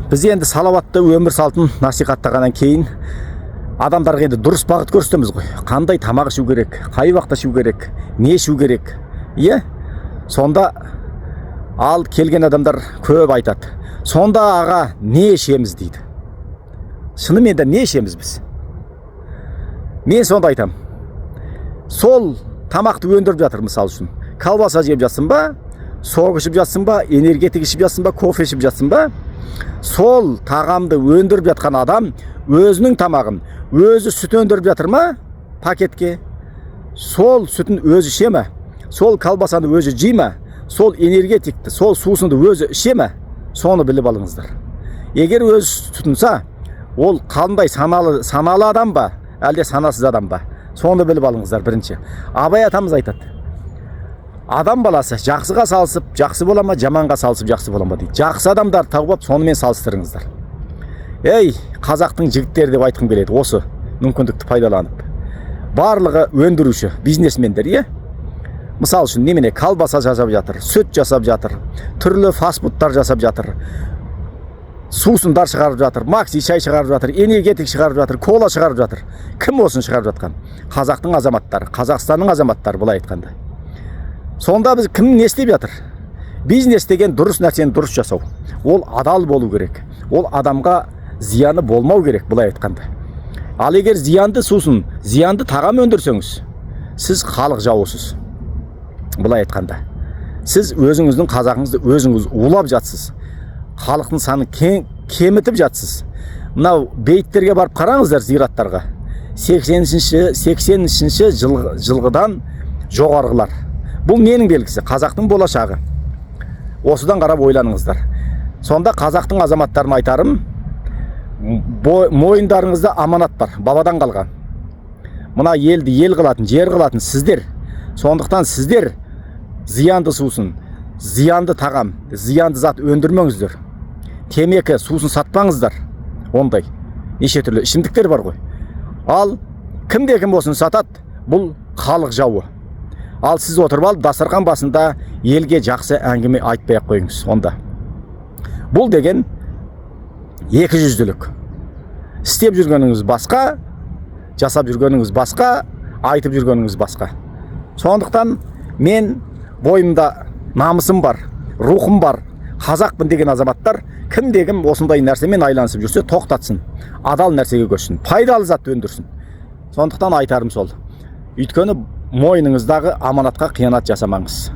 Біз енді салауатты өмір салтын насихаттағаннан кейін адамдарға енді дұрыс бағыт көрсетеміз ғой. Қандай тамақ ішу керек, қай уақытта ішу керек, не ішу керек. Иә? Сонда ал келген адамдар көп айтады. Сонда аға не ішеміз дейді. Шынымен де не ішеміз біз? Мен сонда айтам. Сол тамақты өндіріп жатыр, мысал үшін. Колбаса жеп жатсың ба, сок ішіп жатсың ба, энергетик ішіп жатсың ба, кофе ішіп жатсың ба? Сол тағамды өндіріп жатқан адам өзінің тамағын өзі сүт өндіріп жатыр ма пакетке? Сол сүтін өзі іше ме? Сол колбасаны өзі жей ме? Сол энергетикті, сол сусынды өзі іше ме? Соны біліп алыңыздар. Егер өзі тұтынса, ол қандай саналы адам ба, әлде санасыз адам ба? Соны біліп алыңыздар бірінші. Абай атамыз айтады. Адам баласы жақсыға салысып, жақсы бола ма, жаманға салысып, жақсы бола ма дейді. Жақсы адамдар тауып, сонымен салыстырыңыздар. Ей, қазақтың жігіттері деп айтқым келеді, осы мүмкіндікті пайдаланып. Барлығы өндіруші, бизнесмендер, е? Мысал үшін немене колбаса жасап жатыр, сүт жасап жатыр, түрлі фастфудтар жасап жатыр, сусындар шығарып жатыр, макси шай шығарып жатыр, энергетик шығарып жатыр, кола шығарып жатыр. Кім осын шығарып жатқан? Қазақтың азаматтары, Қазақстанның азаматтары, былай айтқанда. Сонда біз кім не істеп жатыр? Бизнес деген дұрыс нәрсені дұрыс жасау. Ол адал болу керек. Ол адамға зияны болмау керек, былай айтқанда. Ал егер зиянды сусын, зиянды тағам өндірсеңіз, сіз халық жауысыз. Былай айтқанда. Сіз өзіңіздің қазағыңызды өзіңіз улап жатсыз. Халықтың саны кемітіп жатсыз. Мынау бейіттерге барып қараңыздар, зираттарға. 80-ші жылғыдан жоғарғылар. Бұл ненің белгісі? Қазақтың болашағы. Осыдан қарап ойланыңыздар. Сонда қазақтың азаматтарына айтарым, мойындарыңызда аманат бар, бабадан қалған. Мына елді ел қылатын, жер қылатын сіздер. Сондықтан сіздер зиянды сусын, зиянды тағам, зиянды зат өндірмеңіздер. Темекі, сусын сатпаңыздар. Ондай неше түрлі ішімдіктер бар ғой. Ал кімде-кім болсын сатады, бұл халық жауы. Ал сіз отырып алып, дастархан басында елге жақсы әңгіме айтпай ақ қойыңыз онда. Бұл деген екі жүзділік. Істеп жүргеніңіз басқа, жасап жүргеніңіз басқа, айтып жүргеніңіз басқа. Сондықтан мен бойымда намысым бар, рухым бар, қазақпын деген азаматтар кімде-кім осындай нәрсемен айланысып жүрсе тоқтатсын, адал нәрсеге көшсін, пайдалы зат өндірсін. Сондықтан айтарым сол. Өйткені мойныңыздағы аманатқа қиянат жасамаңыз.